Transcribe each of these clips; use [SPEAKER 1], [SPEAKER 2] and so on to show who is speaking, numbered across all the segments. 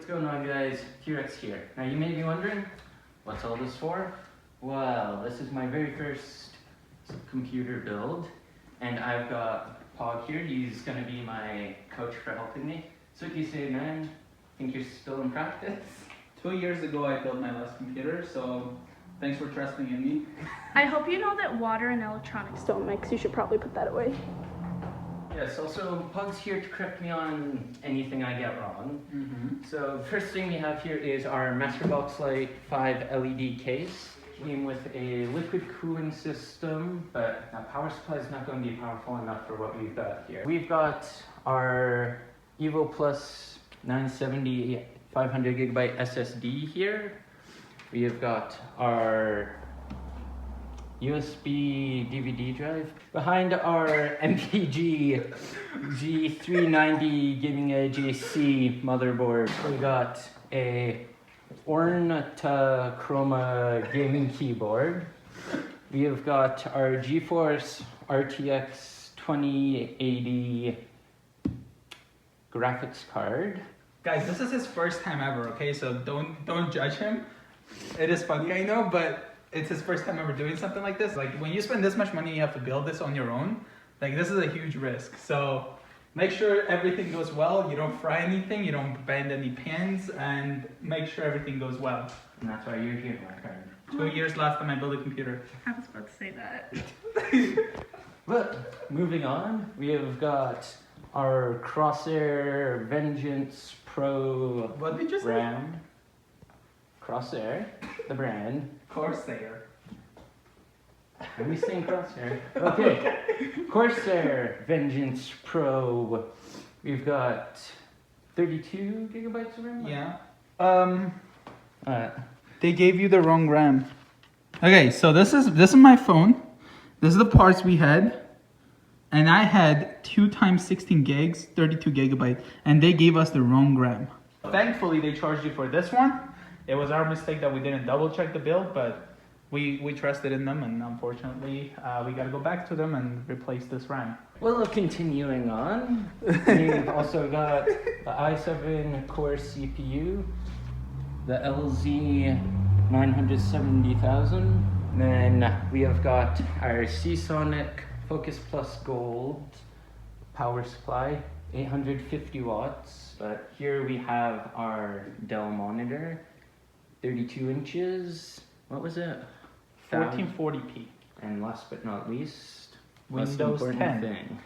[SPEAKER 1] What's going on, guys? TWreckx here. Now you may be wondering, what's all this for? Well, this is my very first computer build, and I've got Pog here. He's gonna be my coach for helping me. So what do you say, man? Think you're still in practice?
[SPEAKER 2] 2 years ago I built my last computer, so thanks for trusting in me.
[SPEAKER 3] I hope you know that water and electronics don't mix. You should probably put that away.
[SPEAKER 1] Yes, also Pug's here to correct me on anything I get wrong. So the first thing we have here is our Masterbox Light 5 LED case. Came with a liquid cooling system, but that power supply is not going to be powerful enough for what we've got here. We've got our Evo Plus 970 500 gigabyte SSD here. We have got our USB DVD drive. Behind our MPG G390 Gaming Edge AC motherboard, we got a Ornata Chroma gaming keyboard. We have got our GeForce RTX 2080 graphics card.
[SPEAKER 2] Guys, this is his first time ever, okay? So don't judge him. It is funny, I know, but it's his first time ever doing something like this. Like, when you spend this much money, you have to build this on your own. Like, this is a huge risk. So make sure everything goes well. You don't fry anything, you don't bend any pins, and make sure everything goes well.
[SPEAKER 1] And that's why you're here, my friend.
[SPEAKER 2] 2 years last time I built a computer.
[SPEAKER 3] I was about to say that.
[SPEAKER 1] But moving on, we have got our Crosshair Vengeance Pro
[SPEAKER 2] What did you say?
[SPEAKER 1] RAM. Crosshair, the brand.
[SPEAKER 2] Corsair.
[SPEAKER 1] Are we saying Crosshair? Okay. Corsair Vengeance Pro. We've got 32 gigabytes of RAM.
[SPEAKER 2] Yeah. They gave you the wrong RAM. Okay, so this is my phone. This is the parts we had, and I had 2 times 16 gigs, 32 gigabyte, and they gave us the wrong RAM. Thankfully, they charged you for this one. It was our mistake that we didn't double check the build, but we trusted in them, and unfortunately, we got to go back to them and replace this RAM.
[SPEAKER 1] Well, continuing on, we've also got the i7 core CPU, the LZ 970,000. Then we have got our Seasonic Focus Plus Gold power supply, 850 watts. But here we have our Dell monitor, 32 inches. What was it?
[SPEAKER 2] 1440p.
[SPEAKER 1] And last but not least,
[SPEAKER 2] Windows 10.
[SPEAKER 1] thing.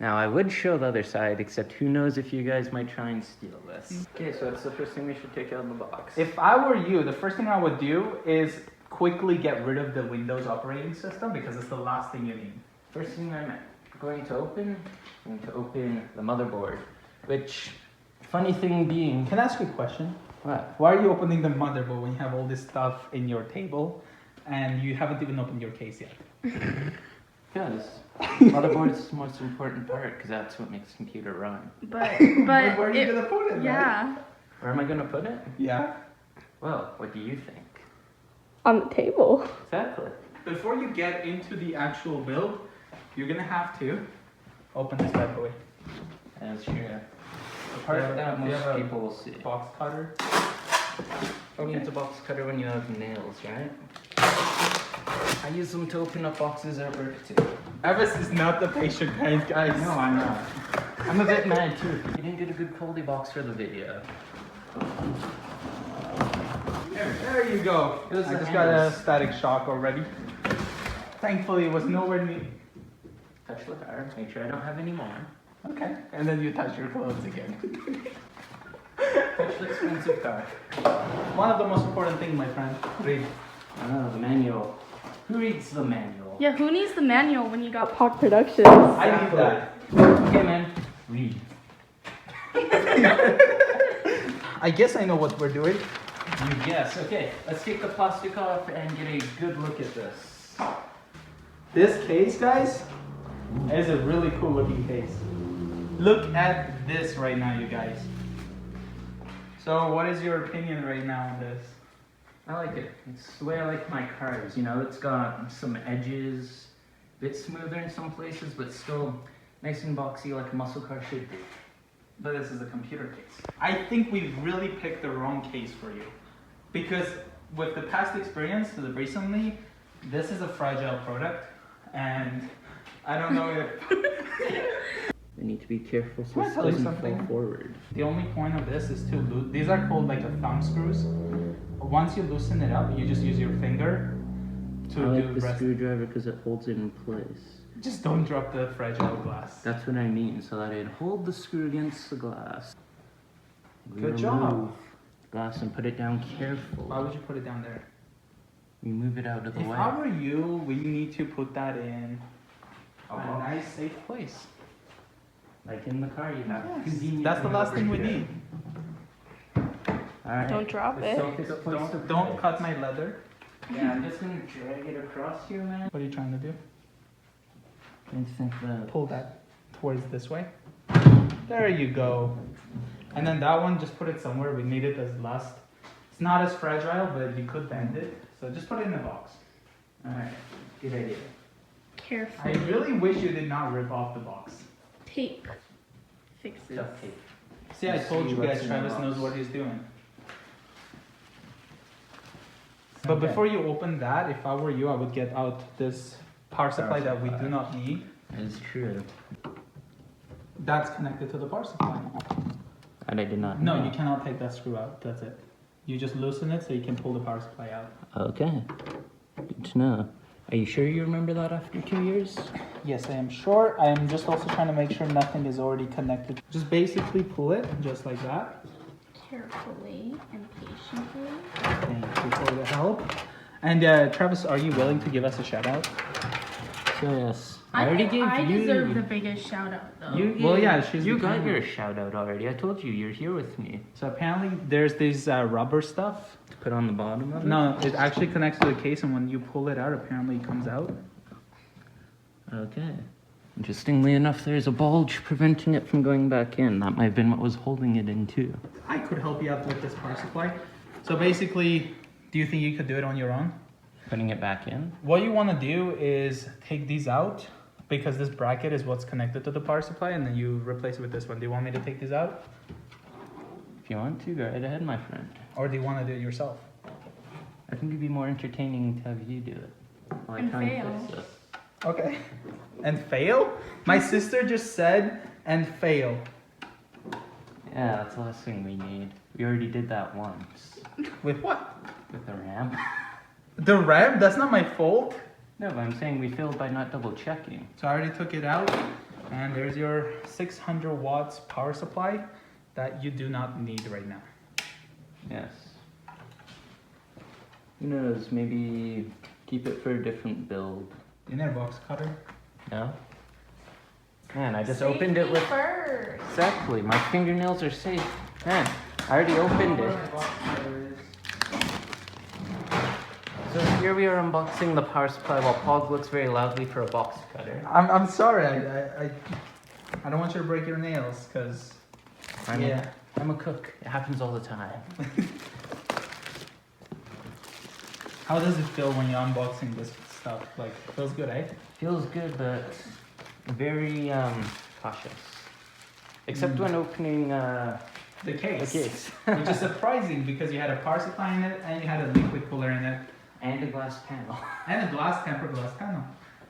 [SPEAKER 1] Now I would show the other side, except who knows if you guys might try and steal this. Okay, so that's the first thing we should take out of the box.
[SPEAKER 2] If I were you, the first thing I would do is quickly get rid of the Windows operating system, because it's the last thing you need.
[SPEAKER 1] First thing I'm going to open the motherboard, which, funny thing being...
[SPEAKER 2] Can I ask you a question?
[SPEAKER 1] What?
[SPEAKER 2] Why are you opening the motherboard when you have all this stuff in your table and you haven't even opened your case yet?
[SPEAKER 1] Because motherboard's the most important part, because that's what makes computer run.
[SPEAKER 3] But
[SPEAKER 2] Where are you gonna put it?
[SPEAKER 3] Yeah.
[SPEAKER 2] Man?
[SPEAKER 1] Where am I gonna put it?
[SPEAKER 2] Yeah.
[SPEAKER 1] Well, what do you think?
[SPEAKER 3] On the table.
[SPEAKER 1] Exactly.
[SPEAKER 2] Before you get into the actual build, you're gonna have to open this bad boy.
[SPEAKER 1] That's true. The part that most people will see.
[SPEAKER 2] Box cutter.
[SPEAKER 1] Only it's a box cutter when you have nails, right? I use them to open up boxes at work too.
[SPEAKER 2] Evis is not the patient kind, guys.
[SPEAKER 1] No, I'm not. I'm a bit mad too. You didn't get a good quality box for the video.
[SPEAKER 2] There you go. I just got a static shock already. Thankfully, it was nowhere near.
[SPEAKER 1] Touch the car, make sure I don't have any more.
[SPEAKER 2] Okay. And then you touch your clothes again.
[SPEAKER 1] Touch the expensive car.
[SPEAKER 2] One of the most important things, my friend. Read.
[SPEAKER 1] Oh, the manual. Who reads the manual?
[SPEAKER 3] Yeah, who needs the manual when you got Pog Productionz?
[SPEAKER 2] I need that.
[SPEAKER 1] Okay, man. Read.
[SPEAKER 2] I guess I know what we're doing.
[SPEAKER 1] You guess. Okay, let's take the plastic off and get a good look at this.
[SPEAKER 2] This case, guys, is a really cool looking case. Look at this right now, you guys. So what is your opinion right now on this?
[SPEAKER 1] I like it. It's the way I like my cars, you know, it's got some edges, a bit smoother in some places, but still nice and boxy like a muscle car should be.
[SPEAKER 2] but this is a computer case. I think we really picked the wrong case for you. Because with the past experience recently, this is a fragile product, and I don't know if...
[SPEAKER 1] I need to be careful so
[SPEAKER 2] Can I
[SPEAKER 1] it
[SPEAKER 2] tell you
[SPEAKER 1] doesn't
[SPEAKER 2] something?
[SPEAKER 1] fall forward.
[SPEAKER 2] The only point of this is to loosen. These are called like a thumb screws. Once you loosen it up, you just use your finger to
[SPEAKER 1] I
[SPEAKER 2] do
[SPEAKER 1] like the
[SPEAKER 2] rest.
[SPEAKER 1] screwdriver because it holds it in place.
[SPEAKER 2] Just don't drop the fragile glass.
[SPEAKER 1] That's what I mean, so that I'd hold the screw against the glass.
[SPEAKER 2] Good job.
[SPEAKER 1] Remove glass and put it down carefully.
[SPEAKER 2] Why would you put it down there?
[SPEAKER 1] You move it out of the
[SPEAKER 2] If
[SPEAKER 1] way.
[SPEAKER 2] I were you, we need to put that in a nice safe place.
[SPEAKER 1] Like in the car, you have.
[SPEAKER 2] Yes.
[SPEAKER 1] conveniently
[SPEAKER 2] That's the last
[SPEAKER 1] over
[SPEAKER 2] thing we
[SPEAKER 1] here.
[SPEAKER 2] need.
[SPEAKER 1] Alright.
[SPEAKER 3] Don't drop it.
[SPEAKER 2] Don't cut my leather.
[SPEAKER 1] Yeah, I'm just gonna drag it across here, man.
[SPEAKER 2] What are you trying to do?
[SPEAKER 1] I think that.
[SPEAKER 2] Pull that towards this way. There you go. And then that one, just put it somewhere. We need it as last. It's not as fragile, but you could bend it. So just put it in the box.
[SPEAKER 1] Alright, good idea.
[SPEAKER 2] I
[SPEAKER 3] Carefully.
[SPEAKER 2] really wish you did not rip off the box.
[SPEAKER 3] Tape fixes.
[SPEAKER 1] Duct tape.
[SPEAKER 2] See, I
[SPEAKER 1] Let's
[SPEAKER 2] told
[SPEAKER 1] see
[SPEAKER 2] you
[SPEAKER 1] what's
[SPEAKER 2] guys,
[SPEAKER 1] in the
[SPEAKER 2] Travis
[SPEAKER 1] box.
[SPEAKER 2] knows what he's doing. But
[SPEAKER 1] Okay.
[SPEAKER 2] before you open that, if I were you, I would get out this power supply that we do not need.
[SPEAKER 1] It's true.
[SPEAKER 2] That's connected to the power supply.
[SPEAKER 1] And I did not
[SPEAKER 2] No,
[SPEAKER 1] know.
[SPEAKER 2] you cannot take that screw out. That's it. You just loosen it so you can pull the power supply out.
[SPEAKER 1] Okay. Good to know. Are you sure you remember that after 2 years?
[SPEAKER 2] Yes, I am sure. I am just also trying to make sure nothing is already connected. Just basically pull it, just like that.
[SPEAKER 3] Carefully and patiently.
[SPEAKER 2] Thank you for the help. And Travis, are you willing to give us a shout out?
[SPEAKER 1] So yes. I already gave
[SPEAKER 3] I
[SPEAKER 1] you.
[SPEAKER 3] deserve the biggest shout out though.
[SPEAKER 1] You
[SPEAKER 2] Well,
[SPEAKER 1] gave-
[SPEAKER 2] yeah, she's
[SPEAKER 1] You
[SPEAKER 2] the
[SPEAKER 1] got
[SPEAKER 2] kind
[SPEAKER 1] your
[SPEAKER 2] of-
[SPEAKER 1] shout out already. I told you you're here with me.
[SPEAKER 2] So apparently there's this rubber stuff.
[SPEAKER 1] To put on the bottom of it.
[SPEAKER 2] No, it actually connects to the case, and when you pull it out, apparently it comes out.
[SPEAKER 1] Okay. Interestingly enough, there's a bulge preventing it from going back in. That might have been what was holding it in too.
[SPEAKER 2] I could help you out with this power supply. So basically, do you think you could do it on your own?
[SPEAKER 1] Putting it back in.
[SPEAKER 2] What you want to do is take these out, because this bracket is what's connected to the power supply, and then you replace it with this one. Do you want me to take these out?
[SPEAKER 1] If you want to, go right ahead, my friend.
[SPEAKER 2] Or do you want to do it yourself?
[SPEAKER 1] I think it'd be more entertaining to have you do it. While I
[SPEAKER 3] And
[SPEAKER 1] try
[SPEAKER 3] fail.
[SPEAKER 1] fix this.
[SPEAKER 2] Okay. And fail? My sister just said, and fail.
[SPEAKER 1] Yeah, that's the last thing we need. We already did that once.
[SPEAKER 2] With what?
[SPEAKER 1] With the RAM.
[SPEAKER 2] The RAM? That's not my fault.
[SPEAKER 1] No, but I'm saying we failed by not double checking.
[SPEAKER 2] So I already took it out, and there's your 600 watts power supply that you do not need right now.
[SPEAKER 1] Yes. Who knows, maybe keep it for a different build.
[SPEAKER 2] Inner box cutter.
[SPEAKER 1] No? Man, I just opened it with...
[SPEAKER 3] first.
[SPEAKER 1] Exactly, my fingernails are safe. Man, I already opened it. So here we are unboxing the power supply while Pog looks very loudly for a box cutter.
[SPEAKER 2] I'm sorry, I don't want you to break your nails, because, yeah.
[SPEAKER 1] I'm a cook. It happens all the time.
[SPEAKER 2] How does it feel when you're unboxing this stuff? Like, feels good, eh?
[SPEAKER 1] Feels good, but very cautious. Except when opening
[SPEAKER 2] The case.
[SPEAKER 1] the case.
[SPEAKER 2] Which is surprising, because you had a power supply in it, and you had a liquid cooler in it,
[SPEAKER 1] And a glass panel.
[SPEAKER 2] and a tempered glass panel.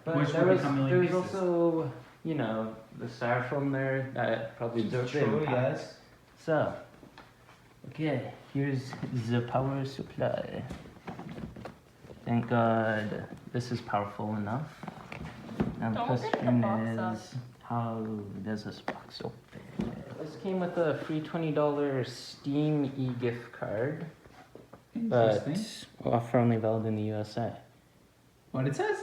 [SPEAKER 1] But
[SPEAKER 2] Which
[SPEAKER 1] there
[SPEAKER 2] would
[SPEAKER 1] was,
[SPEAKER 2] become a
[SPEAKER 1] there
[SPEAKER 2] million
[SPEAKER 1] was
[SPEAKER 2] pieces.
[SPEAKER 1] also, you know, the styrofoam there that probably absorbed the
[SPEAKER 2] True,
[SPEAKER 1] impact.
[SPEAKER 2] yes.
[SPEAKER 1] So, okay, here's the power supply. Thank God this is powerful enough. Now the
[SPEAKER 3] Don't open the
[SPEAKER 1] question
[SPEAKER 3] box up.
[SPEAKER 1] is, how does this box open? This came with a free $20 Steam e-gift card, but
[SPEAKER 2] Interesting.
[SPEAKER 1] offer only valid in the USA.
[SPEAKER 2] What it says?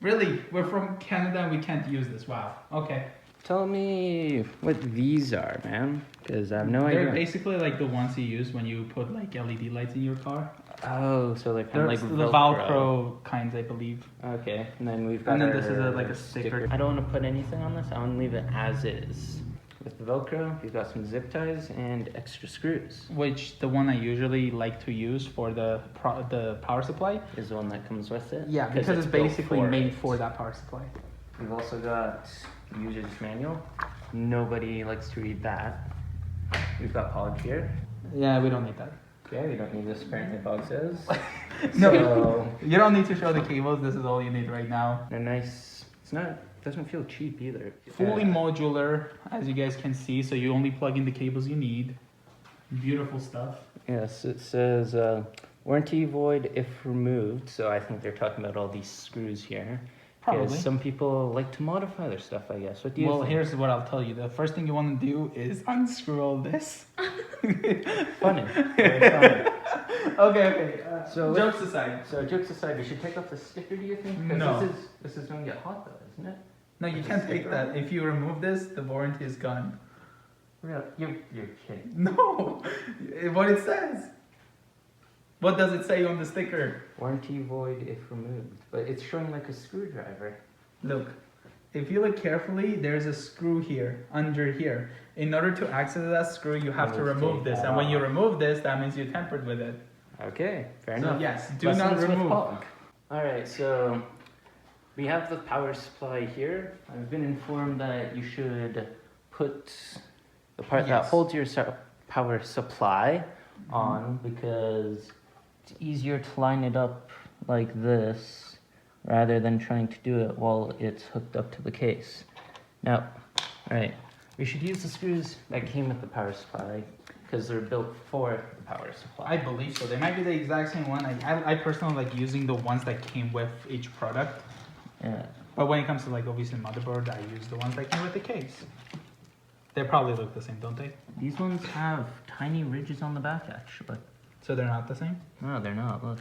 [SPEAKER 2] Really? We're from Canada and we can't use this. Wow. Okay.
[SPEAKER 1] Tell me what these are, man, because I have no
[SPEAKER 2] They're
[SPEAKER 1] idea.
[SPEAKER 2] basically like the ones you use when you put like LED lights in your car.
[SPEAKER 1] Oh, so they're kind
[SPEAKER 2] They're
[SPEAKER 1] of like
[SPEAKER 2] the
[SPEAKER 1] Velcro.
[SPEAKER 2] Velcro kinds, I believe.
[SPEAKER 1] Okay, and then we've got
[SPEAKER 2] And then
[SPEAKER 1] our
[SPEAKER 2] this is like a sticker.
[SPEAKER 1] I don't want to put anything on this. I want to leave it as is. With the Velcro, we've got some zip ties and extra screws.
[SPEAKER 2] Which the one I usually like to use for the power supply.
[SPEAKER 1] Is the one that comes with it.
[SPEAKER 2] Yeah, because it's
[SPEAKER 1] built
[SPEAKER 2] basically
[SPEAKER 1] for
[SPEAKER 2] made
[SPEAKER 1] it.
[SPEAKER 2] for that power supply.
[SPEAKER 1] We've also got the user's manual. nobody likes to read that. We've got Pog here.
[SPEAKER 2] Yeah, we don't need that.
[SPEAKER 1] Okay, we don't need this, apparently Pog says.
[SPEAKER 2] No,
[SPEAKER 1] So,
[SPEAKER 2] you don't need to show the cables. This is all you need right now.
[SPEAKER 1] they're nice. Doesn't feel cheap either.
[SPEAKER 2] Fully modular, as you guys can see, so you only plug in the cables you need. Beautiful stuff.
[SPEAKER 1] Yes, it says warranty void if removed. So I think they're talking about all these screws here.
[SPEAKER 2] Probably.
[SPEAKER 1] Because some people like to modify their stuff, I guess. What do you
[SPEAKER 2] Well,
[SPEAKER 1] think?
[SPEAKER 2] here's what I'll tell you. The first thing you want to do is unscrew all this.
[SPEAKER 1] Funny. Very funny.
[SPEAKER 2] Okay.
[SPEAKER 1] So
[SPEAKER 2] jokes aside.
[SPEAKER 1] So jokes aside, we should take off the sticker, do you think? 'Cause
[SPEAKER 2] No.
[SPEAKER 1] This is going to get hot though, isn't it?
[SPEAKER 2] No, you can't take that. If you remove this, the warranty is gone.
[SPEAKER 1] Really? You're kidding.
[SPEAKER 2] No, what it says. What does it say on the sticker?
[SPEAKER 1] Warranty void if removed. But it's showing like a screwdriver.
[SPEAKER 2] Look, if you look carefully, there's a screw here, under here. In order to access that screw, you have to remove this. And when you remove this, that means you tampered with it.
[SPEAKER 1] Okay, fair
[SPEAKER 2] So
[SPEAKER 1] enough.
[SPEAKER 2] yes, do not remove.
[SPEAKER 1] Alright, so we have the power supply here. I've been informed that you should put the part that
[SPEAKER 2] Yes.
[SPEAKER 1] holds your power supply on because it's easier to line it up like this rather than trying to do it while it's hooked up to the case. Now, alright, we should use the screws that came with the power supply because they're built for the power supply.
[SPEAKER 2] I believe so. They might be the exact same one. I personally like using the ones that came with each product.
[SPEAKER 1] Yeah.
[SPEAKER 2] But when it comes to like obviously motherboard, I use the ones that came with the case. They probably look the same, don't they?
[SPEAKER 1] These ones have tiny ridges on the back actually.
[SPEAKER 2] So they're not the same?
[SPEAKER 1] No, they're not. Look.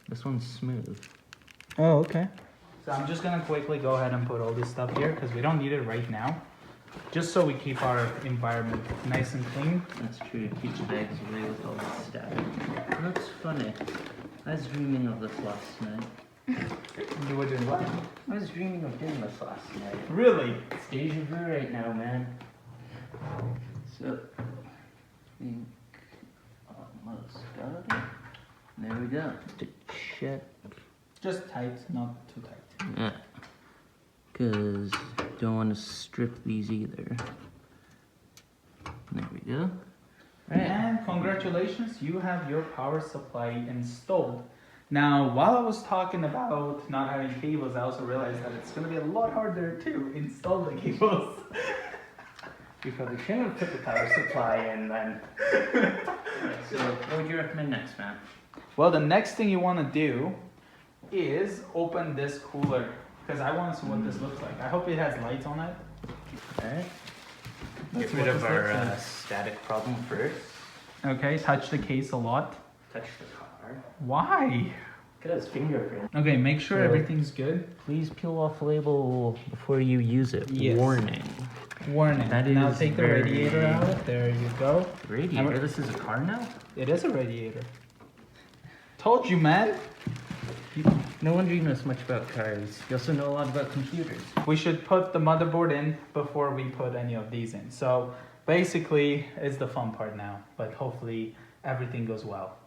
[SPEAKER 1] This one's smooth.
[SPEAKER 2] Oh, okay. So I'm just gonna quickly go ahead and put all this stuff here because we don't need it right now. Just so we keep our environment nice and clean.
[SPEAKER 1] That's true. Keep the bags away with all this stuff. Looks funny. I was dreaming of this last night.
[SPEAKER 2] You were doing what?
[SPEAKER 1] I was dreaming of doing this last night.
[SPEAKER 2] Really?
[SPEAKER 1] It's deja vu right now, man. So, I think almost got it. There we go. Just to check.
[SPEAKER 2] Just tight, not too tight.
[SPEAKER 1] Yeah. Because don't want to strip these either. There we go. Right.
[SPEAKER 2] And congratulations, you have your power supply installed. Now, while I was talking about not having cables, I also realized that it's going to be a lot harder to install the cables.
[SPEAKER 1] You probably shouldn't have put the power supply in then. So, what would you recommend next, man?
[SPEAKER 2] Well, the next thing you want to do is open this cooler. Because I want to see what this looks like. I hope it has lights on it.
[SPEAKER 1] Alright.
[SPEAKER 2] Let's
[SPEAKER 1] Get
[SPEAKER 2] see
[SPEAKER 1] rid
[SPEAKER 2] what
[SPEAKER 1] of
[SPEAKER 2] this
[SPEAKER 1] our
[SPEAKER 2] looks like.
[SPEAKER 1] static problem first.
[SPEAKER 2] Okay, touch the case a lot.
[SPEAKER 1] Touch the car.
[SPEAKER 2] Why?
[SPEAKER 1] Look at his fingerprint.
[SPEAKER 2] Okay, make sure
[SPEAKER 1] So-
[SPEAKER 2] everything's good.
[SPEAKER 1] Please peel off label before you use it.
[SPEAKER 2] Yes.
[SPEAKER 1] Warning.
[SPEAKER 2] Warning.
[SPEAKER 1] That
[SPEAKER 2] Now
[SPEAKER 1] is
[SPEAKER 2] take the
[SPEAKER 1] very-
[SPEAKER 2] radiator out. There you go.
[SPEAKER 1] Radiator? This is a car now?
[SPEAKER 2] It is a radiator. Told you, man.
[SPEAKER 1] No wonder you know so much about cars. You also know a lot about computers.
[SPEAKER 2] We should put the motherboard in before we put any of these in. So basically, it's the fun part now. But hopefully, everything goes well.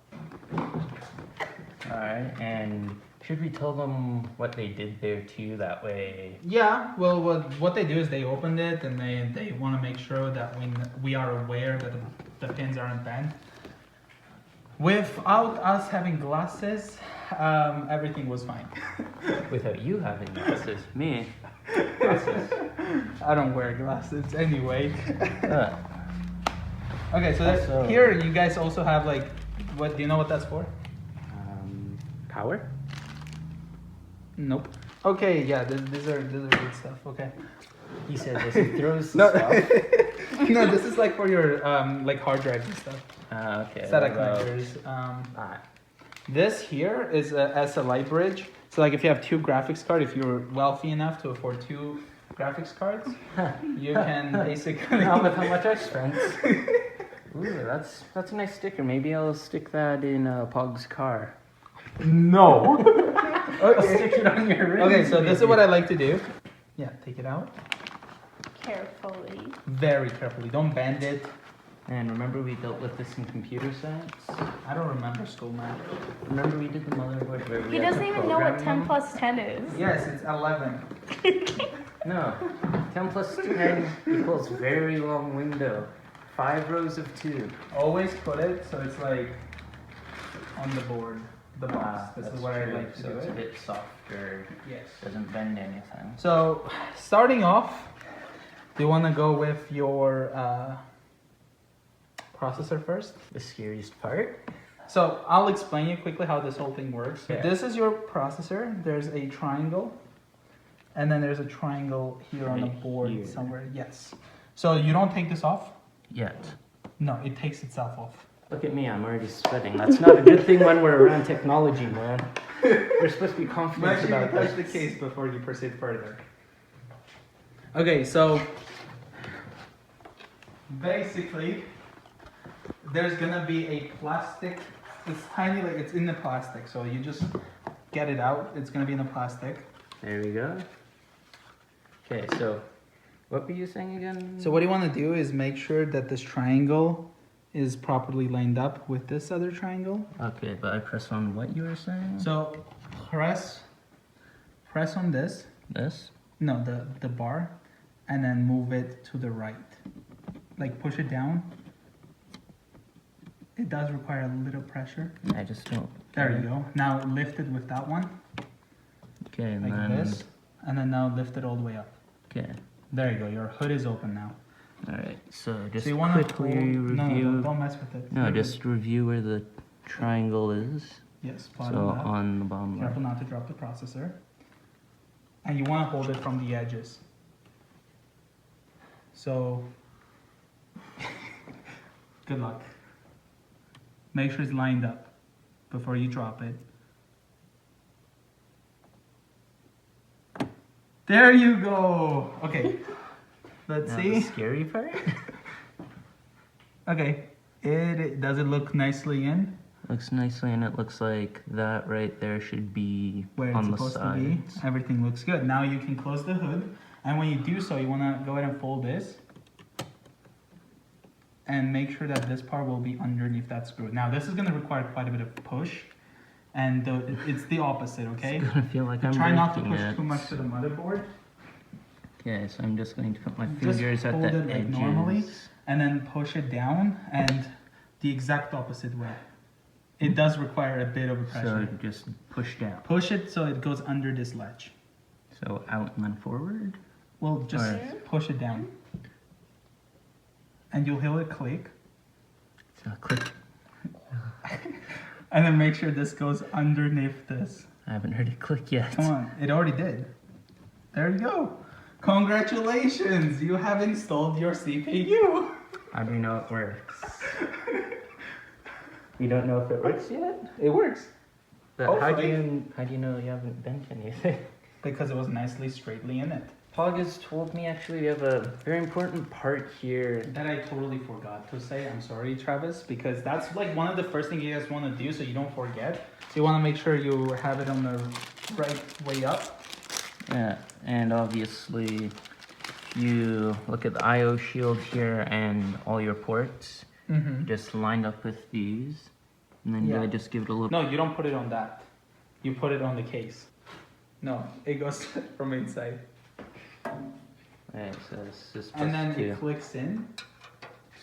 [SPEAKER 1] Alright, and should we tell them what they did there too? That way.
[SPEAKER 2] Yeah, well, what they do is they opened it and they want to make sure that we are aware that the pins aren't bent. Without us having glasses, everything was fine.
[SPEAKER 1] Without you having glasses. Me. Glasses.
[SPEAKER 2] I don't wear glasses anyway.
[SPEAKER 1] Uh,
[SPEAKER 2] Okay, so
[SPEAKER 1] Also-
[SPEAKER 2] here you guys also have like, what do you know what that's for?
[SPEAKER 1] Power?
[SPEAKER 2] Nope. Okay, yeah, these are good stuff. Okay.
[SPEAKER 1] He said this. He throws the
[SPEAKER 2] No,
[SPEAKER 1] stuff.
[SPEAKER 2] no, this is like for your like hard drives and stuff.
[SPEAKER 1] Okay.
[SPEAKER 2] SATA
[SPEAKER 1] well,
[SPEAKER 2] connectors.
[SPEAKER 1] alright.
[SPEAKER 2] This here is a SLI bridge. So like if you have two graphics cards, if you're wealthy enough to afford two graphics cards, you can basically.
[SPEAKER 1] Not with how much I spent. Ooh, that's a nice sticker. Maybe I'll stick that in Pog's car.
[SPEAKER 2] No.
[SPEAKER 1] I'll stick it on your rim.
[SPEAKER 2] Okay, so this is what I like to do. Yeah, take it out.
[SPEAKER 3] Carefully.
[SPEAKER 2] Very carefully. Don't bend it.
[SPEAKER 1] And remember we dealt with this in computer science?
[SPEAKER 2] I don't remember school math.
[SPEAKER 1] Remember we did the motherboard where we
[SPEAKER 3] He
[SPEAKER 1] had
[SPEAKER 3] doesn't
[SPEAKER 1] to
[SPEAKER 3] even know what
[SPEAKER 1] program
[SPEAKER 3] 10
[SPEAKER 1] them?
[SPEAKER 3] plus 10 is.
[SPEAKER 2] Yes, it's 11.
[SPEAKER 1] No, 10 plus 10 equals very long window. 5 rows of 2.
[SPEAKER 2] Always put it so it's like on the board, the box. This is what I like to do
[SPEAKER 1] It's a
[SPEAKER 2] it.
[SPEAKER 1] bit softer.
[SPEAKER 2] Yes.
[SPEAKER 1] Doesn't bend anything.
[SPEAKER 2] So, starting off, do you want to go with your processor first?
[SPEAKER 1] The scariest part.
[SPEAKER 2] So, I'll explain you quickly how this whole thing works.
[SPEAKER 1] Yeah.
[SPEAKER 2] This is your processor. There's a triangle, and then there's a triangle here on the
[SPEAKER 1] Right
[SPEAKER 2] board
[SPEAKER 1] here.
[SPEAKER 2] somewhere. Yes. So, you don't take this off?
[SPEAKER 1] Yet.
[SPEAKER 2] No, it takes itself off.
[SPEAKER 1] Look at me, I'm already sweating. That's not a good thing when we're around technology, man. We're supposed to be confident about
[SPEAKER 2] touch the
[SPEAKER 1] this.
[SPEAKER 2] case before you proceed further. Okay, so basically, there's gonna be a plastic. It's tiny, like it's in the plastic. So you just get it out. It's gonna be in the plastic.
[SPEAKER 1] There we go. Okay, so what were you saying again?
[SPEAKER 2] So what you want to do is make sure that this triangle is properly lined up with this other triangle.
[SPEAKER 1] Okay, but I press on what you were saying?
[SPEAKER 2] So press on this.
[SPEAKER 1] This?
[SPEAKER 2] No, the bar, and then move it to the right. Like push it down. It does require a little pressure.
[SPEAKER 1] I just don't.
[SPEAKER 2] There you go. Now lift it with that one,
[SPEAKER 1] Okay, and
[SPEAKER 2] like
[SPEAKER 1] then.
[SPEAKER 2] this, and then now lift it all the way up.
[SPEAKER 1] Okay.
[SPEAKER 2] There you go. Your hood is open now.
[SPEAKER 1] Alright, so just
[SPEAKER 2] So you want to
[SPEAKER 1] quickly review.
[SPEAKER 2] No, don't mess with it.
[SPEAKER 1] No,
[SPEAKER 2] You're
[SPEAKER 1] just review where the triangle is.
[SPEAKER 2] good. Yes, spot
[SPEAKER 1] So
[SPEAKER 2] on that.
[SPEAKER 1] on the bottom left.
[SPEAKER 2] Careful not to drop the processor. And you want to hold it from the edges. So, good luck. Make sure it's lined up before you drop it. There you go. Okay. Let's
[SPEAKER 1] Now
[SPEAKER 2] see.
[SPEAKER 1] the scary part?
[SPEAKER 2] Okay. Does it look nicely in?
[SPEAKER 1] Looks nicely, and it looks like that right there should be
[SPEAKER 2] Where it's
[SPEAKER 1] on the
[SPEAKER 2] supposed
[SPEAKER 1] sides.
[SPEAKER 2] to be. Everything looks good. Now you can close the hood, and when you do so, you want to go ahead and fold this and make sure that this part will be underneath that screw. Now this is going to require quite a bit of push, and it's the opposite, okay?
[SPEAKER 1] It's gonna feel like I'm
[SPEAKER 2] Try not to
[SPEAKER 1] breaking
[SPEAKER 2] push
[SPEAKER 1] it.
[SPEAKER 2] too much to the motherboard.
[SPEAKER 1] Okay, so I'm just going to put my
[SPEAKER 2] Just
[SPEAKER 1] fingers at
[SPEAKER 2] hold
[SPEAKER 1] the
[SPEAKER 2] it like
[SPEAKER 1] edges.
[SPEAKER 2] normally, and then push it down, and the exact opposite way. It does require a bit of a
[SPEAKER 1] So
[SPEAKER 2] pressure.
[SPEAKER 1] just push down.
[SPEAKER 2] Push it so it goes under this ledge.
[SPEAKER 1] So out and then forward.
[SPEAKER 2] Well, just
[SPEAKER 1] Alright.
[SPEAKER 2] push it down. And you'll hear it click.
[SPEAKER 1] So click.
[SPEAKER 2] And then make sure this goes underneath this.
[SPEAKER 1] I haven't heard it click yet.
[SPEAKER 2] Come on, it already did. There you go. Congratulations, you have installed your CPU.
[SPEAKER 1] How do you know it works? You don't know if it works yet?
[SPEAKER 2] It works.
[SPEAKER 1] But how do
[SPEAKER 2] Hopefully.
[SPEAKER 1] you know you haven't bent anything?
[SPEAKER 2] Because it was nicely straightly in it.
[SPEAKER 1] Pog has told me actually we have a very important part here.
[SPEAKER 2] That I totally forgot to say. I'm sorry, Travis, because that's like one of the first things you guys want to do so you don't forget. So you want to make sure you have it on the right way up.
[SPEAKER 1] Yeah, and obviously you look at the I/O shield here and all your ports,
[SPEAKER 2] Mm-hmm.
[SPEAKER 1] just lined up with these, and then
[SPEAKER 2] Yeah.
[SPEAKER 1] you just give it a little.
[SPEAKER 2] No, you don't put it on that. You put it on the case. No, it goes from inside.
[SPEAKER 1] Right, so this is supposed
[SPEAKER 2] And then
[SPEAKER 1] to.
[SPEAKER 2] it clicks in.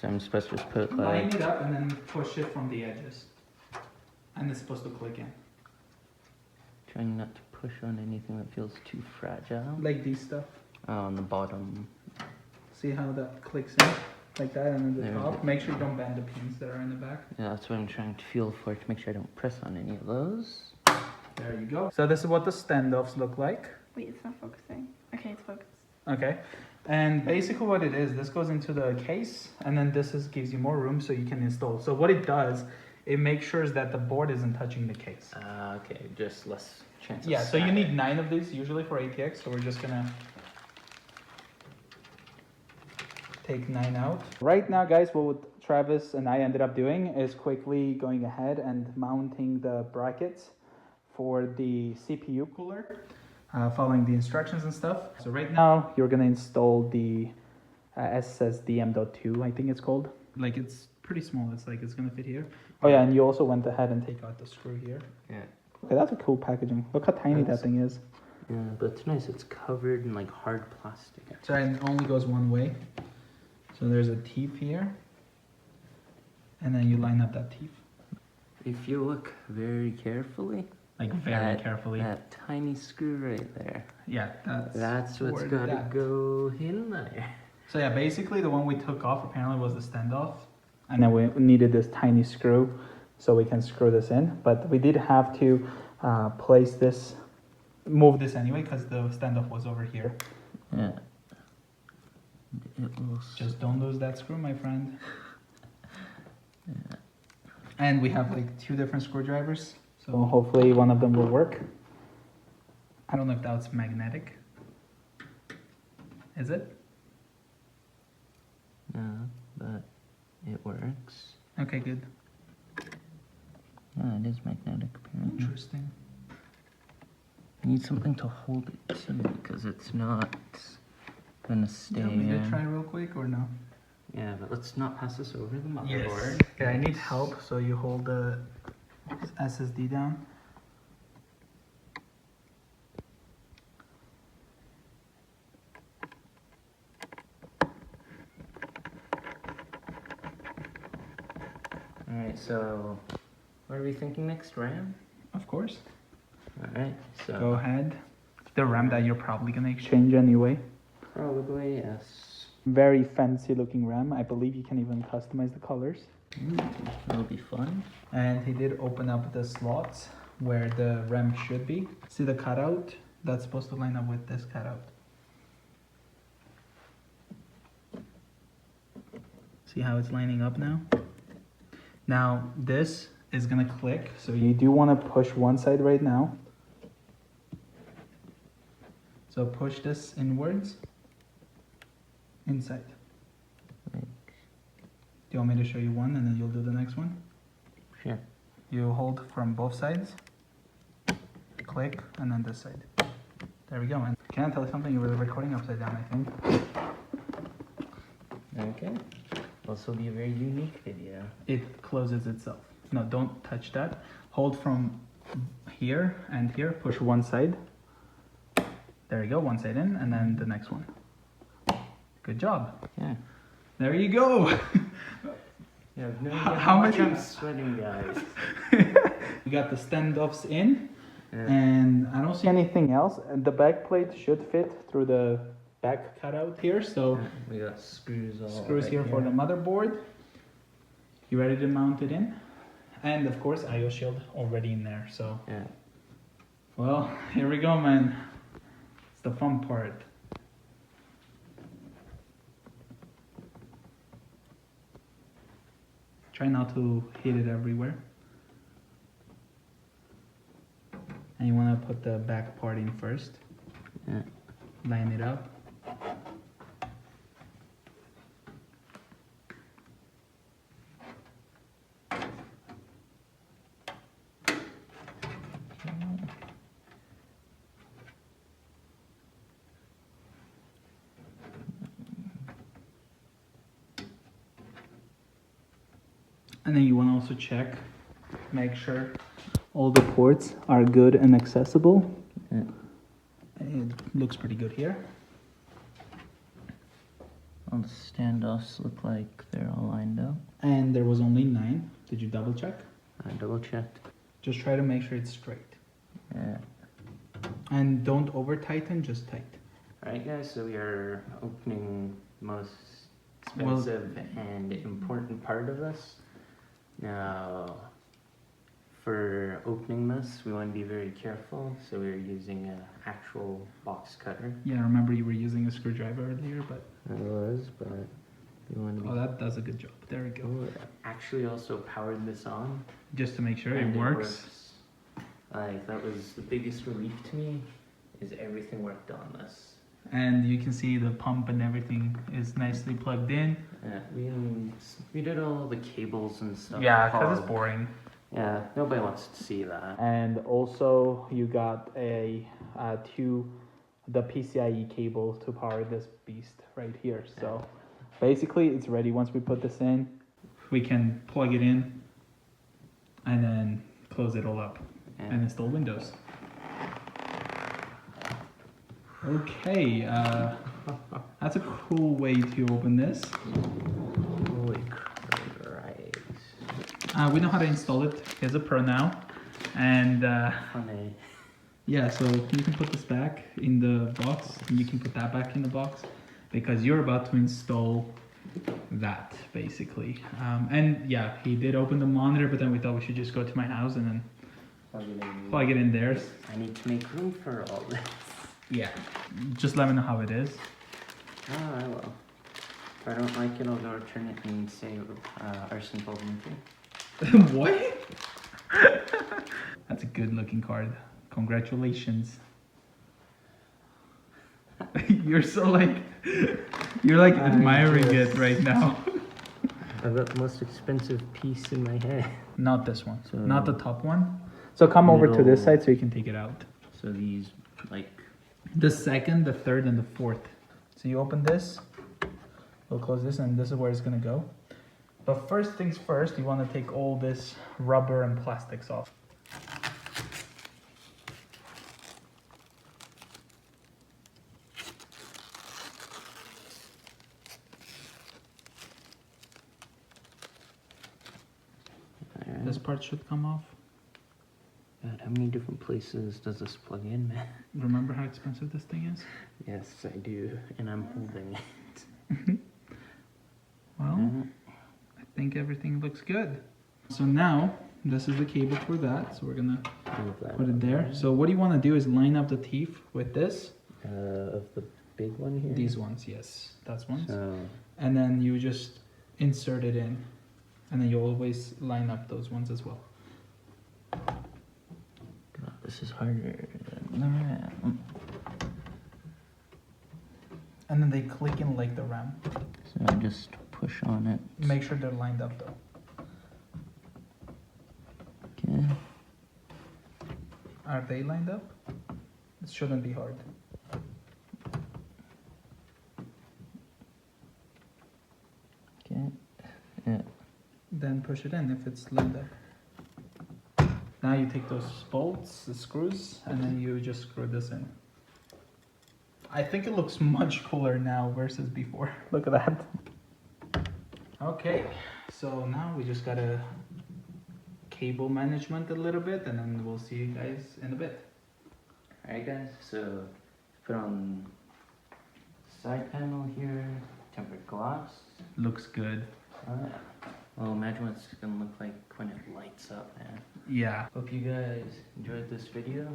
[SPEAKER 1] So I'm supposed to just put
[SPEAKER 2] Line
[SPEAKER 1] like.
[SPEAKER 2] it up and then push it from the edges. And it's supposed to click in.
[SPEAKER 1] Trying not to push on anything that feels too fragile.
[SPEAKER 2] Like these stuff.
[SPEAKER 1] On the bottom.
[SPEAKER 2] See how that clicks in? Like that, and then the
[SPEAKER 1] There we
[SPEAKER 2] top.
[SPEAKER 1] go.
[SPEAKER 2] Make sure you don't bend the pins that are in the back.
[SPEAKER 1] Yeah, that's what I'm trying to feel for to make sure I don't press on any of those.
[SPEAKER 2] There you go. So this is what the standoffs look like.
[SPEAKER 3] Wait, it's not focusing. Okay, it's focused.
[SPEAKER 2] Okay. And basically what it is, this goes into the case, and then this gives you more room so you can install. So what it does, it makes sure that the board isn't touching the case.
[SPEAKER 1] Okay, just less chance of
[SPEAKER 2] Yeah, so you
[SPEAKER 1] snapping.
[SPEAKER 2] need 9 of these usually for ATX, so we're just gonna take 9 out. Right now, guys, what Travis and I ended up doing is quickly going ahead and mounting the brackets for the CPU cooler, following the instructions and stuff. So right now, you're gonna install the SSD M.2, I think it's called. Like, it's pretty small, it's gonna fit here. Oh yeah, and you also went ahead and take out the screw here.
[SPEAKER 1] Yeah.
[SPEAKER 2] Okay, that's a cool packaging. Look how tiny that thing is.
[SPEAKER 1] Yeah, but it's nice. It's covered in like hard plastic.
[SPEAKER 2] So it only goes one way. So there's a teeth here. And then you line up that teeth.
[SPEAKER 1] If you look very carefully,
[SPEAKER 2] Like very carefully.
[SPEAKER 1] that tiny screw right there.
[SPEAKER 2] Yeah,
[SPEAKER 1] That's what's
[SPEAKER 2] where
[SPEAKER 1] got to
[SPEAKER 2] that-
[SPEAKER 1] go in there.
[SPEAKER 2] So yeah, basically the one we took off apparently was the standoff. And then we needed this tiny screw so we can screw this in. But we did have to place this, move this anyway because the standoff was over here.
[SPEAKER 1] Yeah. It will.
[SPEAKER 2] Just don't lose that screw, my friend. Yeah. And we have like 2 different screwdrivers. So hopefully one of them will work. I don't know if that's magnetic. Is it?
[SPEAKER 1] No, but it works.
[SPEAKER 2] Okay, good.
[SPEAKER 1] Yeah, it is magnetic apparently.
[SPEAKER 2] Interesting.
[SPEAKER 1] I need something to hold it to because it's not gonna stay
[SPEAKER 2] You want me to
[SPEAKER 1] in.
[SPEAKER 2] try real quick or no?
[SPEAKER 1] Yeah, but let's not pass this over the motherboard.
[SPEAKER 2] Yes. Okay, I need help, so you hold the SSD down.
[SPEAKER 1] Alright, so what are we thinking next? RAM?
[SPEAKER 2] Of course.
[SPEAKER 1] Alright, so
[SPEAKER 2] Go ahead. The RAM that you're probably gonna exchange anyway.
[SPEAKER 1] probably yes.
[SPEAKER 2] Very fancy looking RAM. I believe you can even customize the colors.
[SPEAKER 1] That'll be fun.
[SPEAKER 2] And he did open up the slots where the RAM should be. See the cutout? That's supposed to line up with this cutout. See how it's lining up now? Now this is gonna click, so you do wanna push one side right now. So push this inwards, inside.
[SPEAKER 1] Like,
[SPEAKER 2] Do you want me to show you one and then you'll do the next one?
[SPEAKER 1] sure.
[SPEAKER 2] You hold from both sides, click, and then this side. There we go. And can I tell you something? You were recording upside down, I think.
[SPEAKER 1] Okay. This will be a very unique video.
[SPEAKER 2] It closes itself. No, don't touch that. Hold from here and here, push one side. There you go, one side in, and then the next one. Good job.
[SPEAKER 1] Yeah.
[SPEAKER 2] There you go.
[SPEAKER 1] You have no
[SPEAKER 2] How
[SPEAKER 1] idea how much
[SPEAKER 2] many-
[SPEAKER 1] I'm sweating, guys.
[SPEAKER 2] We got the standoffs in,
[SPEAKER 1] Yeah.
[SPEAKER 2] and I don't see anything else. And the back plate should fit through the back cutout here, so
[SPEAKER 1] We got screws all
[SPEAKER 2] screws
[SPEAKER 1] right
[SPEAKER 2] here for the motherboard. You ready to mount it in? And of course, IO shield already in there. So,
[SPEAKER 1] Yeah.
[SPEAKER 2] well, here we go, man. It's the fun part. Try not to hit it everywhere. And you want to put the back part in first.
[SPEAKER 1] Yeah.
[SPEAKER 2] Line it up. And then you want to also check, make sure all the ports are good and accessible.
[SPEAKER 1] Yeah.
[SPEAKER 2] It looks pretty good here.
[SPEAKER 1] All the standoffs look like they're all lined up.
[SPEAKER 2] And there was only 9. Did you double check?
[SPEAKER 1] I double checked.
[SPEAKER 2] Just try to make sure it's straight.
[SPEAKER 1] Yeah.
[SPEAKER 2] And don't over tighten, just tight.
[SPEAKER 1] Alright guys, so we are opening the most expensive and important part of this. Now, for opening this, we want to be very careful, so we're using an actual box cutter.
[SPEAKER 2] Yeah, remember you were using a screwdriver earlier, but
[SPEAKER 1] I was, but we want to be...
[SPEAKER 2] oh, that does a good job. There we go.
[SPEAKER 1] Oh, actually also powered this on.
[SPEAKER 2] Just to make sure
[SPEAKER 1] and
[SPEAKER 2] it works.
[SPEAKER 1] Like, that was the biggest relief to me, is everything worked on this.
[SPEAKER 2] And you can see the pump and everything is nicely plugged in.
[SPEAKER 1] Yeah, we did all the cables and stuff.
[SPEAKER 2] Yeah, because
[SPEAKER 1] called-
[SPEAKER 2] it's boring.
[SPEAKER 1] Yeah, nobody wants to see that.
[SPEAKER 2] And also you got the PCIe cable to power this beast right here. So basically it's ready. Once we put this in, we can plug it in and then close it all up and install Windows. Okay, that's a cool way to open this.
[SPEAKER 1] Holy Christ.
[SPEAKER 2] We know how to install it. Here's a pro now. And
[SPEAKER 1] Funny.
[SPEAKER 2] yeah, so you can put this back in the box, and you can put that back in the box, because you're about to install that, basically. And yeah, he did open the monitor, but then we thought we should just go to my house and then plug it in there.
[SPEAKER 1] I need to make room for all this.
[SPEAKER 2] Yeah, just let me know how it is.
[SPEAKER 1] Oh, I will. If I don't like it, I'll go return it and say arson told me to.
[SPEAKER 2] What? That's a good looking card. Congratulations. You're so like, you're like admiring it right now.
[SPEAKER 1] I've got the most expensive piece in my head.
[SPEAKER 2] Not this one.
[SPEAKER 1] So-
[SPEAKER 2] Not the top one. So come over to this
[SPEAKER 1] Middle.
[SPEAKER 2] side so you can take it out.
[SPEAKER 1] So these, like,
[SPEAKER 2] The second, the third, and the fourth. So you open this, we'll close this, and this is where it's gonna go. But first things first, you wanna take all this rubber and plastics off. This part should come off.
[SPEAKER 1] God, how many different places does this plug in, man?
[SPEAKER 2] Remember how expensive this thing is?
[SPEAKER 1] Yes, I do, and I'm holding it.
[SPEAKER 2] Well, I think everything looks good. So now, this is the cable for that, so we're gonna
[SPEAKER 1] Move that
[SPEAKER 2] put it
[SPEAKER 1] up
[SPEAKER 2] there. So what you wanna do is line up the teeth with this.
[SPEAKER 1] Of the big one here?
[SPEAKER 2] These ones, yes, that's ones.
[SPEAKER 1] So,
[SPEAKER 2] And then you just insert it in. And then you always line up those ones as well.
[SPEAKER 1] God, this is harder than the RAM.
[SPEAKER 2] And then they click in like the RAM.
[SPEAKER 1] So I just push on it.
[SPEAKER 2] Make sure they're lined up though.
[SPEAKER 1] Okay.
[SPEAKER 2] Are they lined up? It shouldn't be hard.
[SPEAKER 1] Okay. Yeah.
[SPEAKER 2] Then push it in if it's lined up. Now you take those bolts, the screws, and then you just screw this in. I think it looks much cooler now versus before. Look at that. Okay, so now we just gotta cable management a little bit, and then we'll see you guys in a bit.
[SPEAKER 1] Alright guys, so put on side panel here, tempered glass.
[SPEAKER 2] Looks good.
[SPEAKER 1] Well, imagine what it's gonna look like when it lights up, man.
[SPEAKER 2] Yeah.
[SPEAKER 1] Hope you guys enjoyed this video.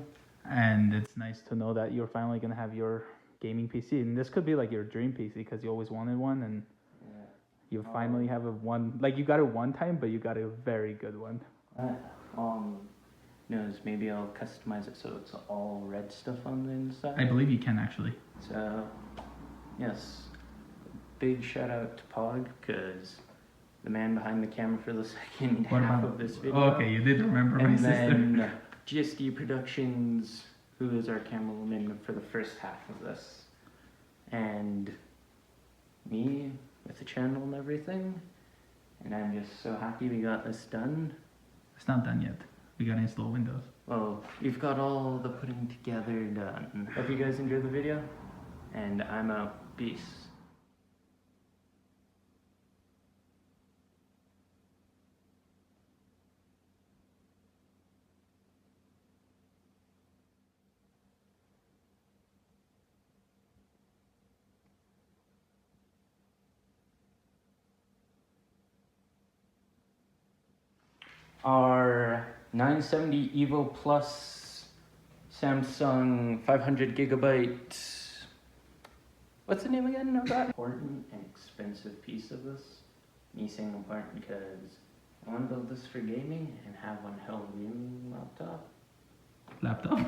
[SPEAKER 2] And it's nice to know that you're finally gonna have your gaming PC, and this could be like your dream PC because you always wanted one, and
[SPEAKER 1] Yeah.
[SPEAKER 2] you finally have a one. Like you got it one time, but you got a very good one.
[SPEAKER 1] Knows maybe I'll customize it so it's all red stuff on the inside.
[SPEAKER 2] I believe you can actually.
[SPEAKER 1] So, yes, big shout out to Pog, because the man behind the camera for the second half of this video.
[SPEAKER 2] Oh, okay, you did remember my
[SPEAKER 1] And
[SPEAKER 2] sister.
[SPEAKER 1] then GSD Productionz, who is our cameraman for the first half of this. And me with the channel and everything. And I'm just so happy we got this done.
[SPEAKER 2] It's not done yet. We gotta install Windows.
[SPEAKER 1] Well, we've got all the putting together done. Hope you guys enjoyed the video, and I'm out. Peace. Our 970 Evo Plus Samsung 500 gigabyte. What's the name again of that? Important and expensive piece of this. Me saying important because I want to build this for gaming and have one hell of a gaming laptop.
[SPEAKER 2] Laptop.